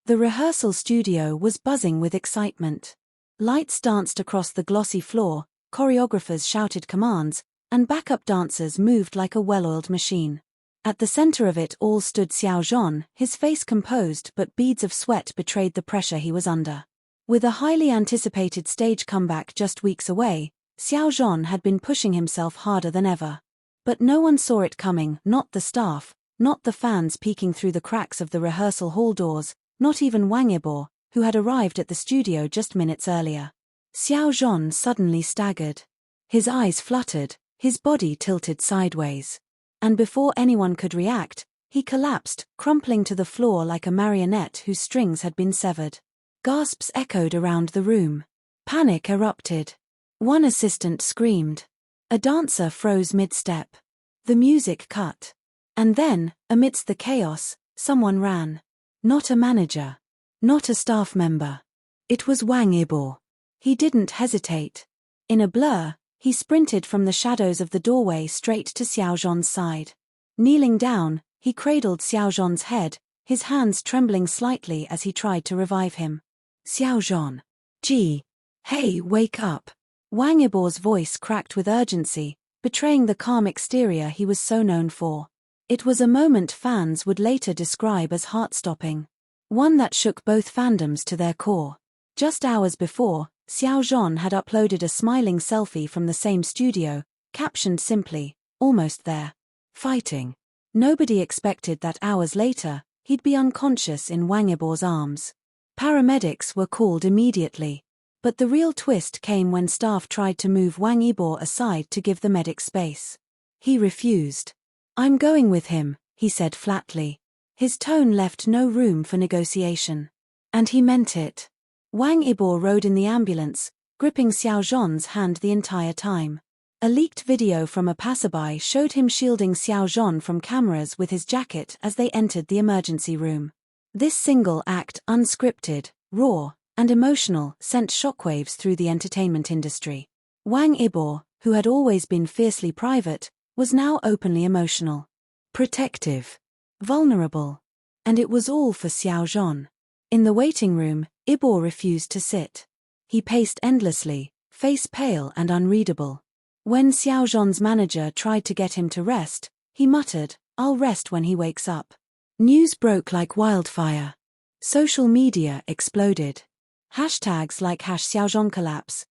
The rehearsal studio was buzzing with excitement. Lights danced across the glossy floor, choreographers shouted commands, and backup dancers moved like a well-oiled machine. At the center of it all stood Xiao Zhan, his face composed but beads of sweat betrayed the pressure he was under. With a highly anticipated stage comeback just weeks away, Xiao Zhan had been pushing himself harder than ever. But no one saw it coming, not the staff, not the fans peeking through the cracks of the rehearsal hall doors, not even Wang Yibo, who had arrived at the studio just minutes earlier. Xiao Zhan suddenly staggered. His eyes fluttered, his body tilted sideways. And before anyone could react, he collapsed, crumpling to the floor like a marionette whose strings had been severed. Gasps echoed around the room. Panic erupted. One assistant screamed. A dancer froze mid-step. The music cut. And then, amidst the chaos, someone ran. Not a manager. Not a staff member. It was Wang Yibo. He didn't hesitate. In a blur, he sprinted from the shadows of the doorway straight to Xiao Zhan's side. Kneeling down, he cradled Xiao Zhan's head, his hands trembling slightly as he tried to revive him. Xiao Zhan. Gee. Hey, wake up. Wang Yibo's voice cracked with urgency, betraying the calm exterior he was so known for. It was a moment fans would later describe as heart-stopping. One that shook both fandoms to their core. Just hours before, Xiao Zhan had uploaded a smiling selfie from the same studio, captioned simply, "Almost there." Fighting. Nobody expected that hours later, he'd be unconscious in Wang Yibo's arms. Paramedics were called immediately. But the real twist came when staff tried to move Wang Yibo aside to give the medic space. He refused. "I'm going with him," he said flatly. His tone left no room for negotiation. And he meant it. Wang Yibo rode in the ambulance, gripping Xiao Zhan's hand the entire time. A leaked video from a passerby showed him shielding Xiao Zhan from cameras with his jacket as they entered the emergency room. This single act, unscripted, raw, and emotional, sent shockwaves through the entertainment industry. Wang Yibo, who had always been fiercely private, was now openly emotional. Protective. Vulnerable. And it was all for Xiao Zhan. In the waiting room, Yibo refused to sit. He paced endlessly, face pale and unreadable. When Xiao Zhan's manager tried to get him to rest, he muttered, "I'll rest when he wakes up." News broke like wildfire. Social media exploded. Hashtags like #XiaoZhan collapse,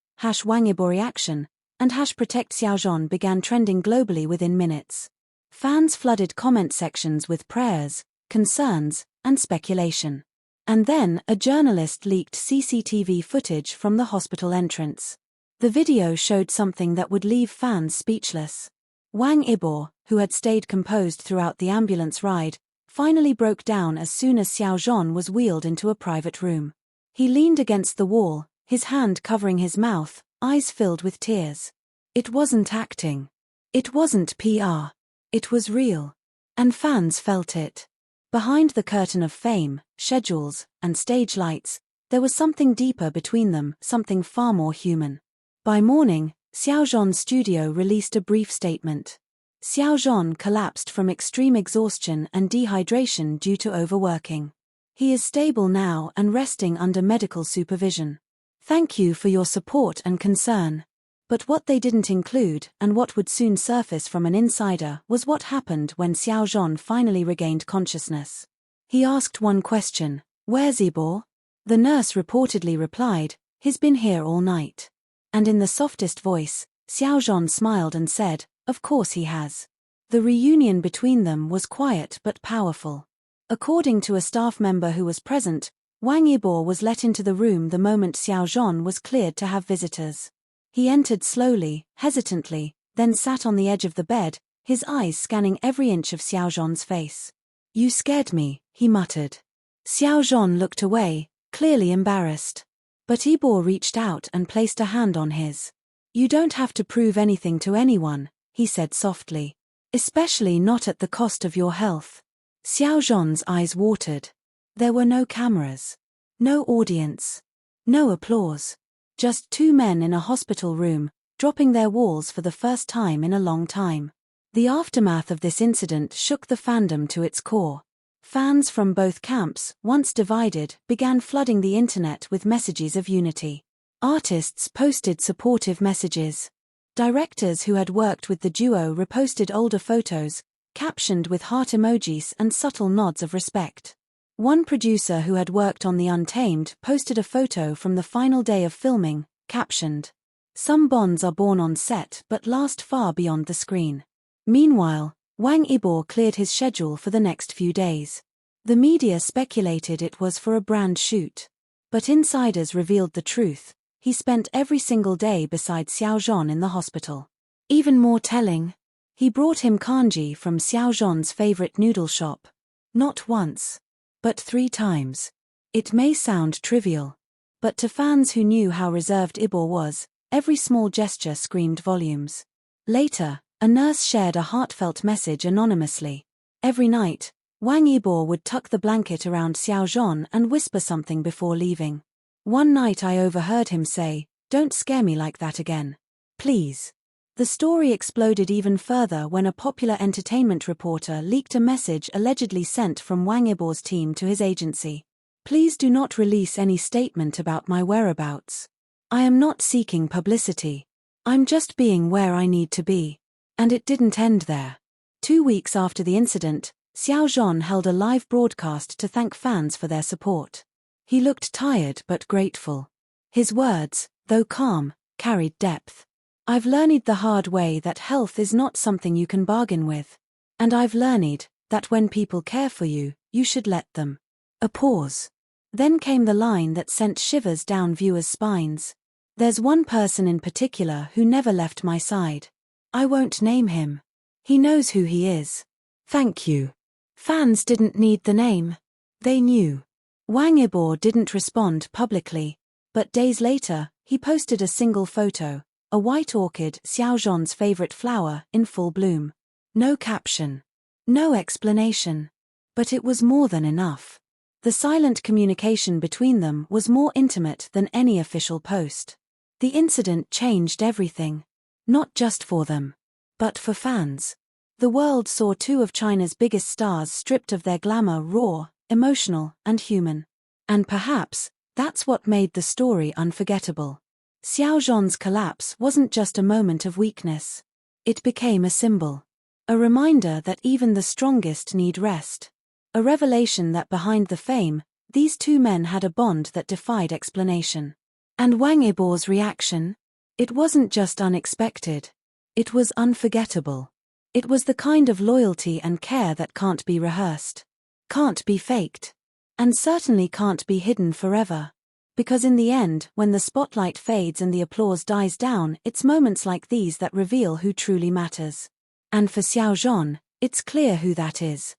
#Wang Yibo reaction, and #protect Xiao Zhan began trending globally within minutes. Fans flooded comment sections with prayers, concerns, and speculation. And then, a journalist leaked CCTV footage from the hospital entrance. The video showed something that would leave fans speechless. Wang Yibo, who had stayed composed throughout the ambulance ride, finally broke down as soon as Xiao Zhan was wheeled into a private room. He leaned against the wall, his hand covering his mouth, eyes filled with tears. It wasn't acting. It wasn't PR. It was real. And fans felt it. Behind the curtain of fame, schedules, and stage lights, there was something deeper between them, something far more human. By morning, Xiao Zhan's studio released a brief statement. Xiao Zhan collapsed from extreme exhaustion and dehydration due to overworking. He is stable now and resting under medical supervision. Thank you for your support and concern. But what they didn't include, and what would soon surface from an insider, was what happened when Xiao Zhan finally regained consciousness. He asked one question, "Where's Yibo?" The nurse reportedly replied, "He's been here all night." And in the softest voice, Xiao Zhan smiled and said, "Of course he has." The reunion between them was quiet but powerful. According to a staff member who was present, Wang Yibo was let into the room the moment Xiao Zhan was cleared to have visitors. He entered slowly, hesitantly, then sat on the edge of the bed, his eyes scanning every inch of Xiao Zhan's face. "You scared me," he muttered. Xiao Zhan looked away, clearly embarrassed. But Yibo reached out and placed a hand on his. "You don't have to prove anything to anyone," he said softly. "Especially not at the cost of your health." Xiao Zhan's eyes watered. There were no cameras. No audience. No applause. Just two men in a hospital room, dropping their walls for the first time in a long time. The aftermath of this incident shook the fandom to its core. Fans from both camps, once divided, began flooding the internet with messages of unity. Artists posted supportive messages. Directors who had worked with the duo reposted older photos, captioned with heart emojis and subtle nods of respect. One producer who had worked on The Untamed posted a photo from the final day of filming, captioned, "Some bonds are born on set but last far beyond the screen." Meanwhile, Wang Yibo cleared his schedule for the next few days. The media speculated it was for a brand shoot. But insiders revealed the truth: he spent every single day beside Xiao Zhan in the hospital. Even more telling, he brought him kanji from Xiao Zhan's favorite noodle shop. Not once, but 3 times. It may sound trivial, but to fans who knew how reserved Yibo was, every small gesture screamed volumes. Later, a nurse shared a heartfelt message anonymously. Every night, Wang Yibo would tuck the blanket around Xiao Zhan and whisper something before leaving. "One night I overheard him say, 'Don't scare me like that again. Please.'" The story exploded even further when a popular entertainment reporter leaked a message allegedly sent from Wang Yibo's team to his agency. "Please do not release any statement about my whereabouts. I am not seeking publicity. I'm just being where I need to be." And it didn't end there. 2 weeks after the incident, Xiao Zhan held a live broadcast to thank fans for their support. He looked tired but grateful. His words, though calm, carried depth. "I've learned the hard way that health is not something you can bargain with. And I've learned that when people care for you, you should let them." A pause. Then came the line that sent shivers down viewers' spines. "There's one person in particular who never left my side. I won't name him. He knows who he is. Thank you." Fans didn't need the name. They knew. Wang Yibo didn't respond publicly, but days later, he posted a single photo, a white orchid, Xiao Zhan's favorite flower, in full bloom. No caption. No explanation. But it was more than enough. The silent communication between them was more intimate than any official post. The incident changed everything. Not just for them, but for fans. The world saw 2 of China's biggest stars stripped of their glamour, raw, emotional, and human. And perhaps, that's what made the story unforgettable. Xiao Zhan's collapse wasn't just a moment of weakness. It became a symbol. A reminder that even the strongest need rest. A revelation that behind the fame, these 2 men had a bond that defied explanation. And Wang Yibo's reaction? It wasn't just unexpected. It was unforgettable. It was the kind of loyalty and care that can't be rehearsed. Can't be faked. And certainly can't be hidden forever. Because in the end, when the spotlight fades and the applause dies down, it's moments like these that reveal who truly matters. And for Xiao Zhan, it's clear who that is.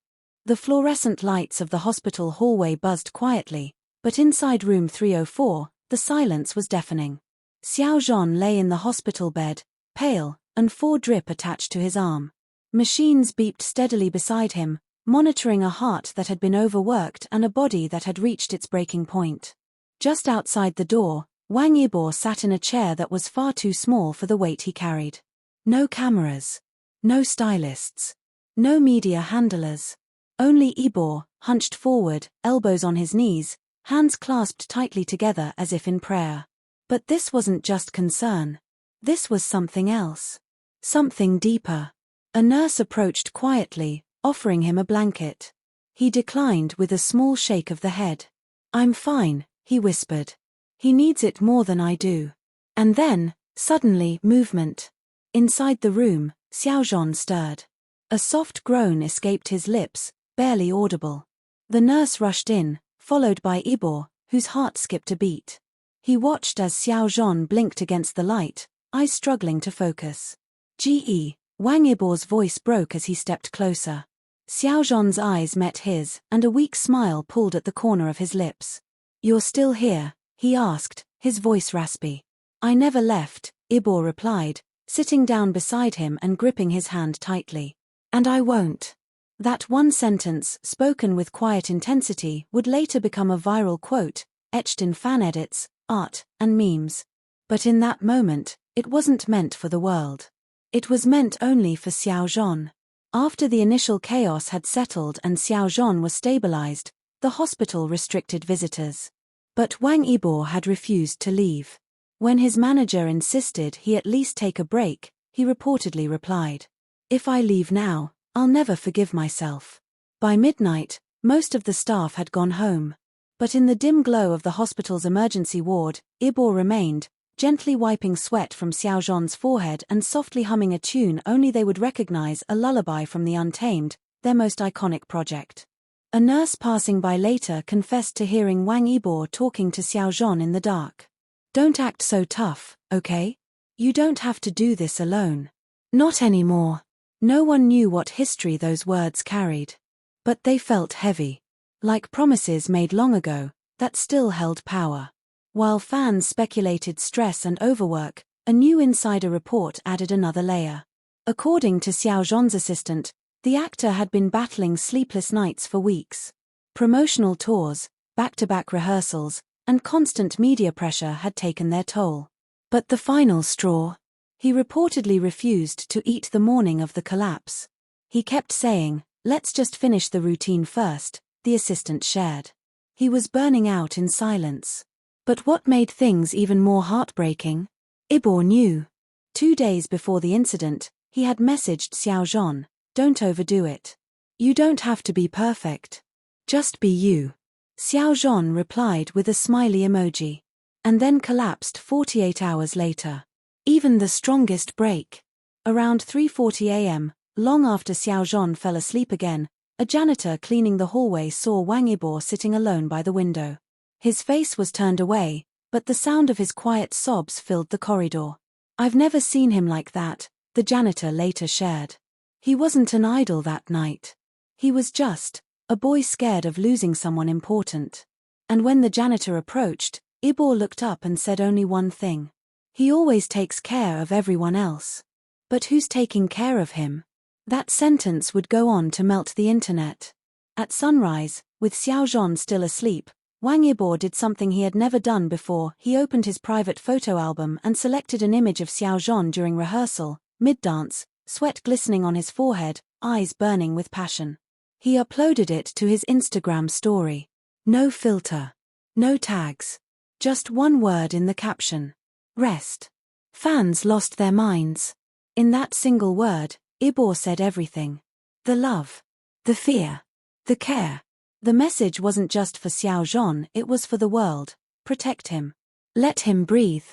The fluorescent lights of the hospital hallway buzzed quietly, but inside room 304, the silence was deafening. Xiao Zhan lay in the hospital bed, pale, and 4 drip attached to his arm. Machines beeped steadily beside him, monitoring a heart that had been overworked and a body that had reached its breaking point. Just outside the door, Wang Yibo sat in a chair that was far too small for the weight he carried. No cameras. No stylists. No media handlers. Only Yibo, hunched forward, elbows on his knees, hands clasped tightly together as if in prayer. But this wasn't just concern. This was something else. Something deeper. A nurse approached quietly, offering him a blanket. He declined with a small shake of the head. "I'm fine," he whispered. "He needs it more than I do." And then, suddenly, movement. Inside the room, Xiao Zhan stirred. A soft groan escaped his lips, barely audible. The nurse rushed in, followed by Yibo, whose heart skipped a beat. He watched as Xiao Zhan blinked against the light, eyes struggling to focus. "Ge," Wang Yibo's voice broke as he stepped closer. Xiao Zhan's eyes met his, and a weak smile pulled at the corner of his lips. "You're still here?" he asked, his voice raspy. "I never left," Yibo replied, sitting down beside him and gripping his hand tightly. "And I won't." That one sentence, spoken with quiet intensity, would later become a viral quote, etched in fan edits, art, and memes. But in that moment, it wasn't meant for the world. It was meant only for Xiao Zhan. After the initial chaos had settled and Xiao Zhan was stabilized, the hospital restricted visitors. But Wang Yibo had refused to leave. When his manager insisted he at least take a break, he reportedly replied, "If I leave now, I'll never forgive myself." By midnight, most of the staff had gone home. But in the dim glow of the hospital's emergency ward, Yibo remained, gently wiping sweat from Xiao Zhan's forehead and softly humming a tune only they would recognize, a lullaby from The Untamed, their most iconic project. A nurse passing by later confessed to hearing Wang Yibo talking to Xiao Zhan in the dark. "Don't act so tough, okay? You don't have to do this alone. Not anymore." No one knew what history those words carried. But they felt heavy. Like promises made long ago, that still held power. While fans speculated stress and overwork, a new insider report added another layer. According to Xiao Zhan's assistant, the actor had been battling sleepless nights for weeks. Promotional tours, back-to-back rehearsals, and constant media pressure had taken their toll. But the final straw? He reportedly refused to eat the morning of the collapse. He kept saying, "Let's just finish the routine first," the assistant shared. He was burning out in silence. But what made things even more heartbreaking? Yibo knew. 2 days before the incident, he had messaged Xiao Zhan, "Don't overdo it. You don't have to be perfect. Just be you." Xiao Zhan replied with a smiley emoji. And then collapsed 48 hours later. Even the strongest break. Around 3:40 a.m., long after Xiao Zhan fell asleep again, a janitor cleaning the hallway saw Wang Yibo sitting alone by the window. His face was turned away, but the sound of his quiet sobs filled the corridor. "I've never seen him like that," the janitor later shared. He wasn't an idol that night. He was just a boy scared of losing someone important. And when the janitor approached, Yibo looked up and said only one thing. "He always takes care of everyone else. But who's taking care of him?" That sentence would go on to melt the internet. At sunrise, with Xiao Zhan still asleep, Wang Yibo did something he had never done before. He opened his private photo album and selected an image of Xiao Zhan during rehearsal, mid-dance, sweat glistening on his forehead, eyes burning with passion. He uploaded it to his Instagram story. No filter. No tags. Just one word in the caption. Rest. Fans lost their minds. In that single word, Yibo said everything. The love. The fear. The care. The message wasn't just for Xiao Zhan, it was for the world. Protect him. Let him breathe.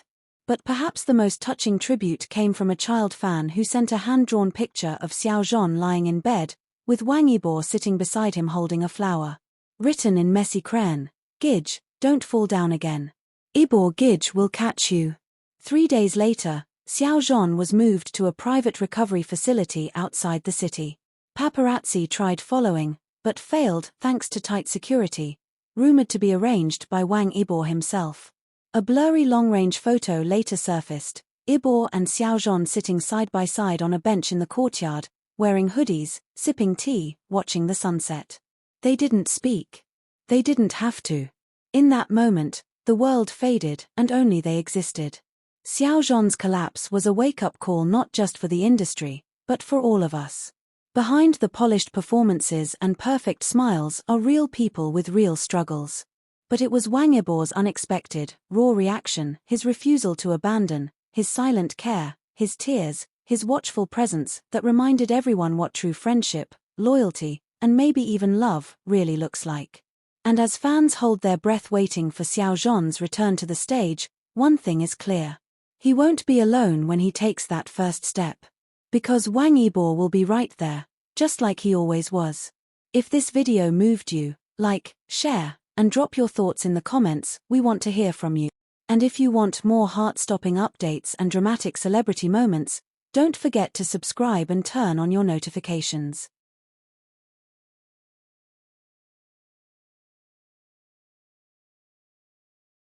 But perhaps the most touching tribute came from a child fan who sent a hand-drawn picture of Xiao Zhan lying in bed, with Wang Yibo sitting beside him holding a flower. Written in messy crayon, "Gidge, don't fall down again. Yibo Gidge will catch you." 3 days later, Xiao Zhan was moved to a private recovery facility outside the city. Paparazzi tried following, but failed thanks to tight security, rumored to be arranged by Wang Yibo himself. A blurry long-range photo later surfaced, Yibo and Xiao Zhan sitting side by side on a bench in the courtyard, wearing hoodies, sipping tea, watching the sunset. They didn't speak. They didn't have to. In that moment, the world faded and only they existed. Xiao Zhan's collapse was a wake-up call not just for the industry, but for all of us. Behind the polished performances and perfect smiles are real people with real struggles. But it was Wang Yibo's unexpected, raw reaction, his refusal to abandon, his silent care, his tears, his watchful presence that reminded everyone what true friendship, loyalty, and maybe even love really looks like. And as fans hold their breath waiting for Xiao Zhan's return to the stage, one thing is clear. He won't be alone when he takes that first step. Because Wang Yibo will be right there, just like he always was. If this video moved you, like, share, and drop your thoughts in the comments. We want to hear from you. And if you want more heart-stopping updates and dramatic celebrity moments, don't forget to subscribe and turn on your notifications.